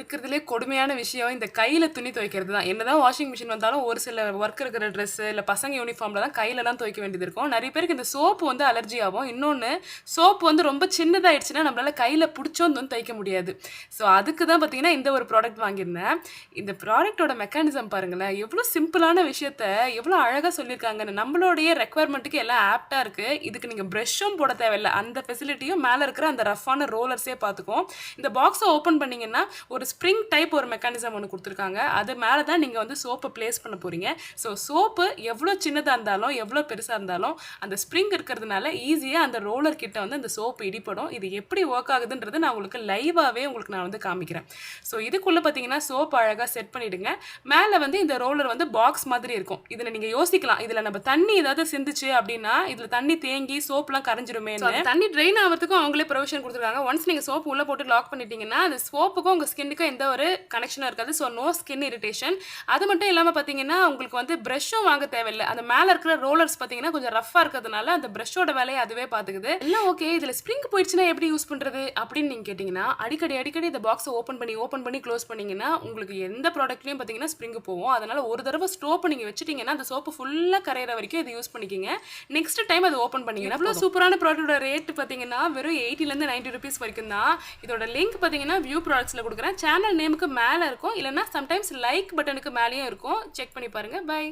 இருக்கிறதுலே கொடுமையான விஷயம் இந்த கையில துணி துவைக்கிறது தான். என்னதான் வாஷிங் மிஷின் வந்தாலும் ஒரு சில ஒர்க் இருக்கிற ட்ரெஸ் இல்ல பசங்க யூனிஃபார்ம்ல தான் கையிலலாம் துவைக்க வேண்டியது இருக்கும். நெறைய பேருக்கு இந்த சோப்பு வந்து அலர்ஜி ஆகும். இன்னொன்னு சோப்பு வந்து ரொம்ப சின்னதாயிடுச்சுன்னா நம்மளால கையில புடிச்சும் வந்து துவைக்க முடியாது. ஸோ அதுக்கு தான் பார்த்தீங்கன்னா இந்த ஒரு ப்ராடக்ட் வாங்கியிருந்தேன். இந்த ப்ராடக்ட்டோட மெக்கானிசம் பாருங்களேன். எவ்ளோ சிம்பிளான விஷயத்த எவ்ளோ அழகா சொல்லியிருக்காங்கன்னு. நம்மளுடைய ரெக்வயர்மென்ட்க்கு எல்லாம் ஆப்ட்டா இருக்கு. இதுக்கு நீங்க பிரஷ்ஷும் போட தேவையில்ல. அந்த ஃபெசிலிட்டியும் மேல இருக்கிற அந்த ரஃப்பான ரோலர்ஸே பார்த்துக்கும். இந்த பாக்ஸ ஓப்பன் பண்ணீங்கன்னா ஒரு ஸ்ப்ரிங் டைப் ஒரு மெக்கானிசம் ஒன்று கொடுத்துருக்காங்க. அது மேலே தான் நீங்கள் வந்து சோப்பை பிளேஸ் பண்ண போகிறீங்க. ஸோ சோப்பு எவ்வளோ சின்னதாக இருந்தாலும் எவ்வளோ பெருசாக இருந்தாலும் அந்த ஸ்ப்ரிங் இருக்கிறதுனால ஈஸியாக அந்த ரோலர் கிட்ட வந்து அந்த சோப்பு இடிப்படும். இது எப்படி ஒர்க் ஆகுதுன்றது நான் உங்களுக்கு லைவாகவே உங்களுக்கு நான் வந்து காமிக்கிறேன். ஸோ இதுக்குள்ளே பார்த்தீங்கன்னா சோப்பு அழகாக செட் பண்ணிவிடுங்க. மேலே வந்து இந்த ரோலர் வந்து பாக்ஸ் மாதிரி இருக்கும். இதில் நீங்கள் யோசிக்கலாம், இதில் நம்ம தண்ணி ஏதாவது சிந்துச்சு அப்படின்னா இதில் தண்ணி தேங்கி சோப்புலாம் கரைஞ்சிருமே. தண்ணி ட்ரெயின் ஆகிறதுக்கும் அவங்களே ப்ரொவிஷன் கொடுத்துருக்காங்க. ஒன்ஸ் நீங்கள் சோப்பு உள்ளே போட்டு லாக் பண்ணிட்டீங்கன்னா அந்த சோப்புக்கும் உங்கள் ஸ்கின்னுக்கும் எந்த ஒரு கனெக்ஷனும் இருக்காது. So no skin irritation. அது மட்டும் இல்லாமல் பார்த்தீங்கன்னா உங்களுக்கு வந்து ப்ரஷ்ஷும் வாங்க தேவையில்லை. அந்த மேலே இருக்கிற ரோலர்ஸ் பார்த்தீங்கன்னா கொஞ்சம் ரஃப்பாக இருக்கிறதுனால அந்த ப்ரஷ்ஷோட வேலையை அதுவே பார்த்துக்குது. எல்லாம் ஓகே. இதில் ஸ்ப்ரிங் போயிடுச்சுன்னா எப்படி யூஸ் பண்ணுறது அப்படின்னு நீங்கள் கேட்டிங்கன்னா அடிக்கடி இந்த பாக்ஸை ஓப்பன் பண்ணி க்ளோஸ் பண்ணிங்கன்னா உங்களுக்கு எந்த ப்ராடக்ட்லையும் பார்த்தீங்கன்னா ஸ்ப்ரிங் போகும். அதனால் ஒரு தடவை ஸ்டோப்பை நீங்கள் வச்சுட்டிங்கன்னா அந்த சோப்பு ஃபுல்லாக கரையிற வரைக்கும் இதை யூஸ் பண்ணிக்கிங்க. நெக்ஸ்ட் டைம் அது ஓப்பன் பண்ணிங்கன்னா அவ்வளோ சூப்பரான ப்ராடக்டோட ரேட் பார்த்தீங்கன்னா வெறும் 80லேருந்து 90 ருபீஸ் வரைக்கும் தான். இதோட லிங்க் பார்த்தீங்கன்னா வியூ ப்ராடக்ட்ஸில் கொடுக்குறேன். சேனல் நேமுக்கு மேலே இருக்கும், இல்லைன்னா சம்டைம்ஸ் லைக் பட்டனுக்கு மேலேயும் இருக்கும். செக் பண்ணி பாருங்கள். பை.